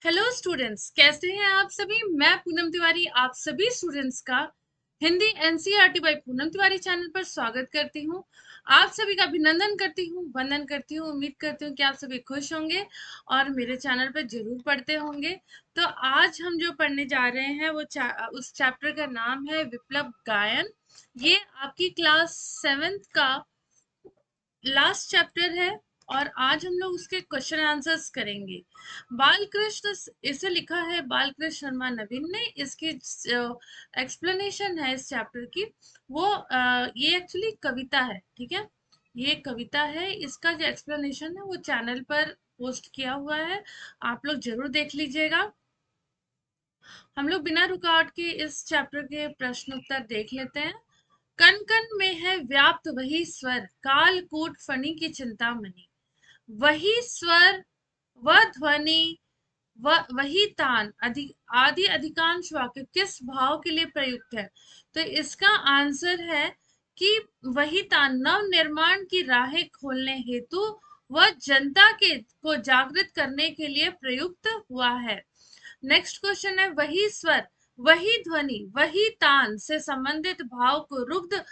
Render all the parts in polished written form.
Hello students, कैसे हैं आप सभी। मैं पूनम तिवारी आप सभी स्टूडेंट्स का Hindi NCERT by Poonam Tiwari channel पर स्वागत करती हूं। आप सभी का अभिनंदन करती हूं, वंदन करती हूं। उम्मीद करती हूं कि आप सभी खुश होंगे और मेरे चैनल पर जरूर पढ़ते होंगे। तो आज हम जो पढ़ने जा रहे हैं वो उस चैप्टर का नाम है विप्लव गायन। ये आपकी क्लास 7th का लास्ट चैप्टर है और आज हम लोग उसके क्वेश्चन आंसर्स करेंगे। बालकृष्ण, इसे लिखा है बालकृष्ण शर्मा नवीन ने। इसकी एक्सप्लेनेशन है इस चैप्टर की। वो ये एक्चुअली कविता है, ठीक है। ये कविता है, इसका जो एक्सप्लेनेशन है वो चैनल पर पोस्ट किया हुआ है, आप लोग जरूर देख लीजिएगा। हम लोग बिना रुकावट के इस चैप्टर के प्रश्न उत्तर देख लेते हैं। कण कण में है व्याप्त वही स्वर, कालकूट फणी की चिंतामणि। वही स्वर, वह ध्वनि, वही तान, आदि अधिकांश वाक्य किस भाव के लिए प्रयुक्त है। तो इसका आंसर है कि वही तान नव निर्माण की राहें खोलने हेतु वह जनता के को जागृत करने के लिए प्रयुक्त हुआ है। नेक्स्ट क्वेश्चन है, वही स्वर, वही ध्वनि, वही तान से संबंधित भाव को रुद्ध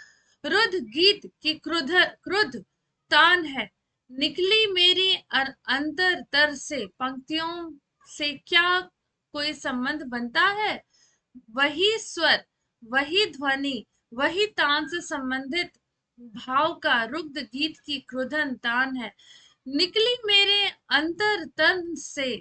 रुद्ध गीत की क्रुद्ध तान है। निकली मेरी अंतर तर से पंक्तियों से क्या कोई संबंध बनता है। वही स्वर, वही ध्वनि, वही तान से संबंधित भाव का रुग्ध गीत की क्रुधन तान है। निकली मेरे अंतर तन से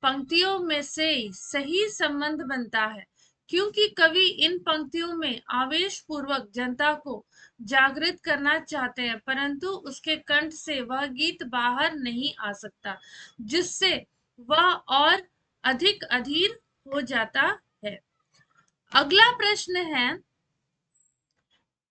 पंक्तियों में से सही संबंध बनता है, क्योंकि कवि इन पंक्तियों में आवेश पूर्वक जनता को जागृत करना चाहते हैं, परंतु उसके कंठ से वह गीत बाहर नहीं आ सकता, जिससे वह और अधिक अधीर हो जाता है। अगला प्रश्न है,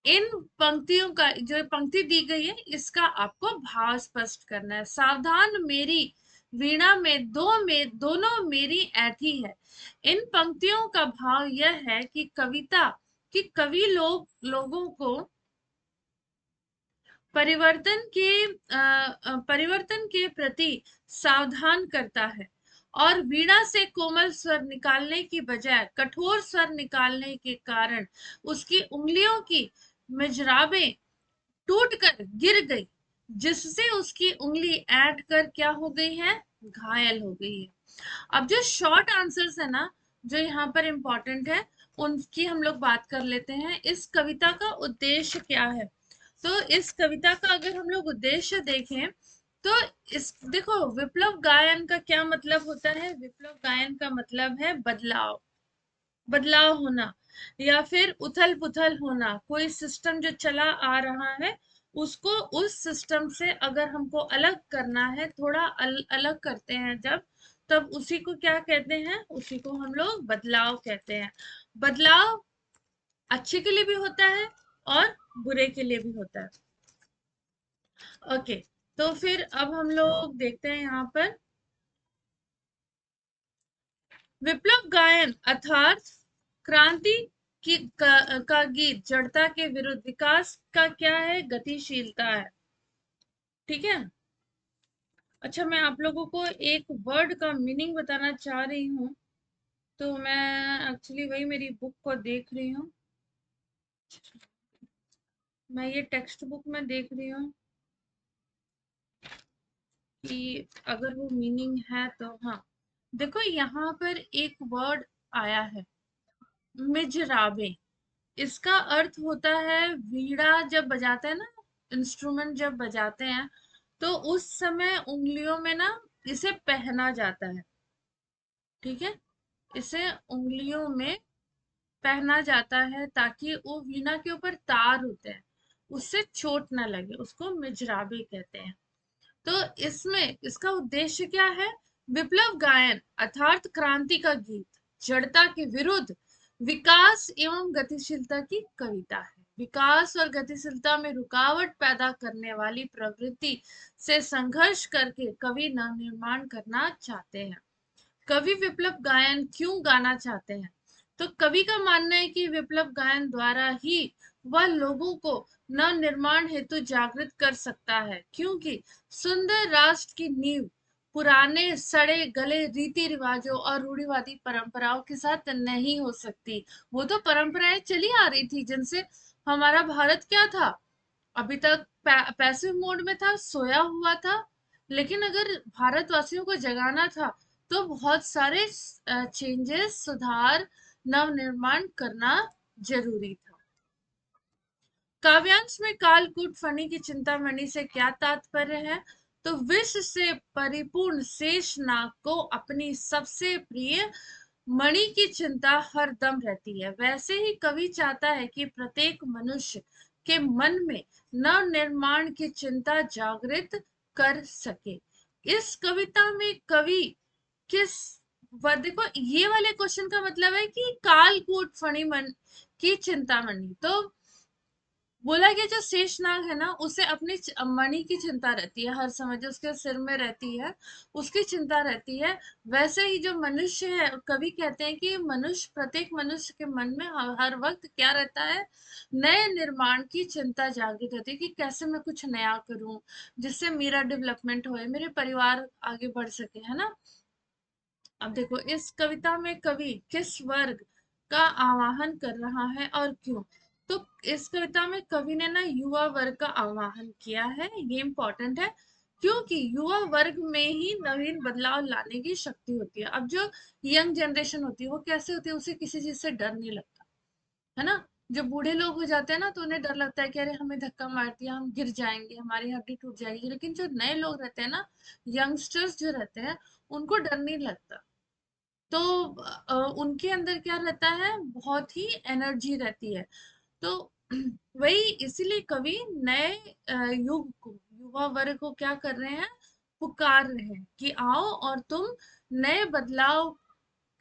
इन पंक्तियों का जो पंक्ति दी गई है इसका आपको भाव स्पष्ट करना है। सावधान मेरी वीणा में दोनों मेरी ऐठी है। इन पंक्तियों का भाव यह है कि कवि लोगों को परिवर्तन के प्रति सावधान करता है और वीणा से कोमल स्वर निकालने की बजाय कठोर स्वर निकालने के कारण उसकी उंगलियों की मिजराबें टूटकर गिर गई, जिससे उसकी उंगली ऐंठ कर क्या हो गई है, घायल हो गई है। अब जो शॉर्ट आंसर्स है ना, जो यहाँ पर इंपॉर्टेंट है, उनकी हम लोग बात कर लेते हैं। इस कविता का उद्देश्य क्या है। तो इस कविता का अगर हम लोग उद्देश्य देखें तो इस देखो, विप्लव गायन का क्या मतलब होता है। विप्लव गायन का मतलब है बदलाव, बदलाव होना या फिर उथल पुथल होना। कोई सिस्टम जो चला आ रहा है उसको उस सिस्टम से अगर हमको अलग करना है, थोड़ा अलग करते हैं जब, तब उसी को क्या कहते हैं, उसी को हम लोग बदलाव कहते हैं। बदलाव अच्छे के लिए भी होता है और बुरे के लिए भी होता है। ओके, तो फिर अब हम लोग देखते हैं यहाँ पर विप्लव गायन अर्थात क्रांति का गीत जड़ता के विरुद्ध, विकास का क्या है, गतिशीलता है। ठीक है। अच्छा, मैं आप लोगों को एक वर्ड का मीनिंग बताना चाह रही हूँ। तो मैं एक्चुअली वही मेरी बुक को देख रही हूँ। मैं ये टेक्स्ट बुक में देख रही हूँ कि अगर वो मीनिंग है तो। हाँ, देखो यहाँ पर एक वर्ड आया है, मिजराबे। इसका अर्थ होता है वीणा जब बजाते हैं ना, इंस्ट्रूमेंट जब बजाते हैं तो उस समय उंगलियों में ना इसे पहना जाता है। ठीक है, इसे उंगलियों में पहना जाता है ताकि वो वीणा के ऊपर तार होते हैं उससे चोट ना लगे, उसको मिजराबे कहते हैं। तो इसमें इसका उद्देश्य क्या है, विप्लव गायन अर्थात क्रांति का गीत, जड़ता के विरुद्ध विकास एवं गतिशीलता की कविता है। विकास और गतिशीलता में रुकावट पैदा करने वाली प्रवृत्ति से संघर्ष करके कवि नवनिर्माण करना चाहते हैं। कवि विप्लव गायन क्यों गाना चाहते हैं। तो कवि का मानना है कि विप्लव गायन द्वारा ही वह लोगों को नव निर्माण हेतु जागृत कर सकता है, क्योंकि सुंदर राष्ट्र की नींव पुराने सड़े गले रीति रिवाजों और रूढ़िवादी परंपराओं के साथ नहीं हो सकती। वो तो परंपराएं चली आ रही थी जिनसे हमारा भारत क्या था, अभी तक पैसिव मोड में था, सोया हुआ था। लेकिन अगर भारतवासियों को जगाना था तो बहुत सारे चेंजेस, सुधार, नव निर्माण करना जरूरी था। काव्यांश में कालकूट फनी की चिंतामणि से क्या तात्पर्य है? तो विष से परिपूर्ण शेषनाग को अपनी सबसे प्रिय मणि की चिंता हर दम रहती है। वैसे ही कवि चाहता है कि प्रत्येक मनुष्य के मन में नव निर्माण की चिंता जागृत कर सके। इस कविता में कवि किस देखो, ये वाले क्वेश्चन का मतलब है कि कालकूट फणी मन की चिंतामणि, तो बोला गया जो शेषनाग है ना, उसे अपनी मणि की चिंता रहती है हर समय, जो उसके सिर में रहती है उसकी चिंता रहती है। वैसे ही जो मनुष्य है, कवि कहते हैं कि मनुष्य, प्रत्येक मनुष्य के मन में हर वक्त क्या रहता है, नए निर्माण की चिंता जागृत होती है कि कैसे मैं कुछ नया करूं जिससे मेरा डेवलपमेंट होए, मेरे परिवार आगे बढ़ सके, है ना। अब देखो इस कविता में कवि किस वर्ग का आवाहन कर रहा है और क्यों? तो इस कविता में कवि ने ना युवा वर्ग का आवाहन किया है, ये इंपॉर्टेंट है, क्योंकि युवा वर्ग में ही नवीन बदलाव लाने की शक्ति होती है। अब जो यंग जनरेशन होती है वो कैसे होती है, उसे किसी चीज से डर नहीं लगता, है ना। जो बूढ़े लोग हो जाते हैं ना तो उन्हें डर लगता है कि अरे हमें धक्का मार दिया, हम गिर जाएंगे, हमारी हड्डी टूट जाएगी। लेकिन जो नए लोग रहते हैं ना, यंगस्टर्स जो रहते हैं, उनको डर नहीं लगता। तो उनके अंदर क्या रहता है, बहुत ही एनर्जी रहती है। तो वही इसीलिए कवि नए युग को, युवा वर्ग को क्या कर रहे हैं, पुकार रहे हैं कि आओ और तुम नए बदलाव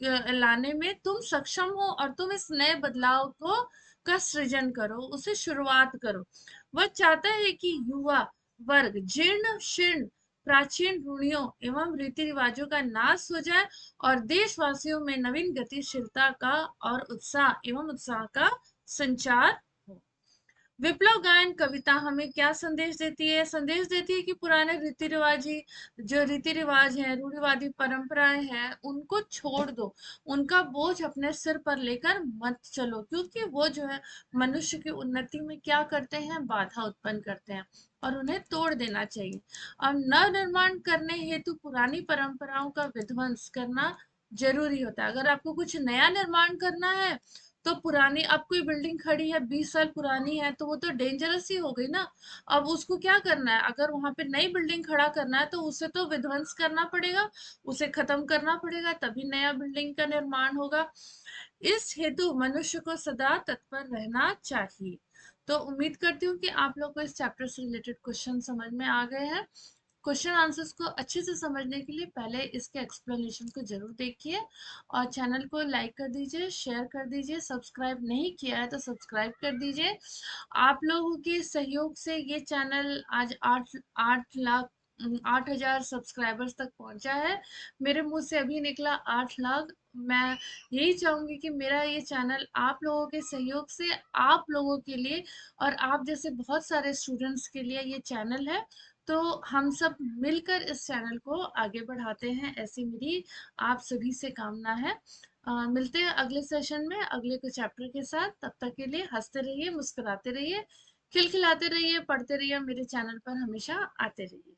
लाने में तुम सक्षम हो, और तुम इस नए बदलाव को का सृजन करो, उसे शुरुआत करो। वह चाहता है कि युवा वर्ग जीर्ण शीर्ण प्राचीन रूढ़ियों एवं रीति रिवाजों का नाश हो जाए और देशवासियों में नवीन गतिशीलता का और उत्साह का संचार हो। विप्लव गायन कविता हमें क्या संदेश देती है? संदेश देती है कि पुराने रीति रिवाज हैं, रूढ़िवादी परंपराएं हैं, उनको छोड़ दो। उनका बोझ अपने सिर पर लेकर मत चलो, क्योंकि वो जो है मनुष्य की उन्नति में क्या करते हैं, बाधा उत्पन्न करते हैं, और उन्हें तोड़ देना चाहिए। और नव निर्माण करने हेतु पुरानी परंपराओं का विध्वंस करना जरूरी होता है। अगर आपको कुछ नया निर्माण करना है तो पुरानी, अब कोई बिल्डिंग खड़ी है 20 साल पुरानी है तो वो तो डेंजरस ही हो गई ना। अब उसको क्या करना है, अगर वहां पे नई बिल्डिंग खड़ा करना है तो उसे तो विध्वंस करना पड़ेगा, उसे खत्म करना पड़ेगा, तभी नया बिल्डिंग का निर्माण होगा। इस हेतु मनुष्य को सदा तत्पर रहना चाहिए। तो उम्मीद करती हूँ कि आप लोग को इस चैप्टर से रिलेटेड क्वेश्चन समझ में आ गए हैं। क्वेश्चन आंसर्स को अच्छे से समझने के लिए पहले इसके एक्सप्लेनेशन को जरूर देखिए, और चैनल को लाइक कर दीजिए, शेयर कर दीजिए, सब्सक्राइब नहीं किया है तो सब्सक्राइब कर दीजिए। आप लोगों के सहयोग से ये चैनल आज 8 लाख 8 हजार सब्सक्राइबर्स तक पहुंचा है। मेरे मुंह से अभी निकला 8 लाख। मैं यही चाहूंगी कि मेरा ये चैनल आप लोगों के सहयोग से, आप लोगों के लिए और आप जैसे बहुत सारे स्टूडेंट्स के लिए ये चैनल है। तो हम सब मिलकर इस चैनल को आगे बढ़ाते हैं, ऐसी मेरी आप सभी से कामना है। मिलते हैं अगले सेशन में अगले कुछ चैप्टर के साथ। तब तक के लिए हंसते रहिए, मुस्कुराते रहिए, खिलखिलाते रहिए, पढ़ते रहिए, मेरे चैनल पर हमेशा आते रहिए।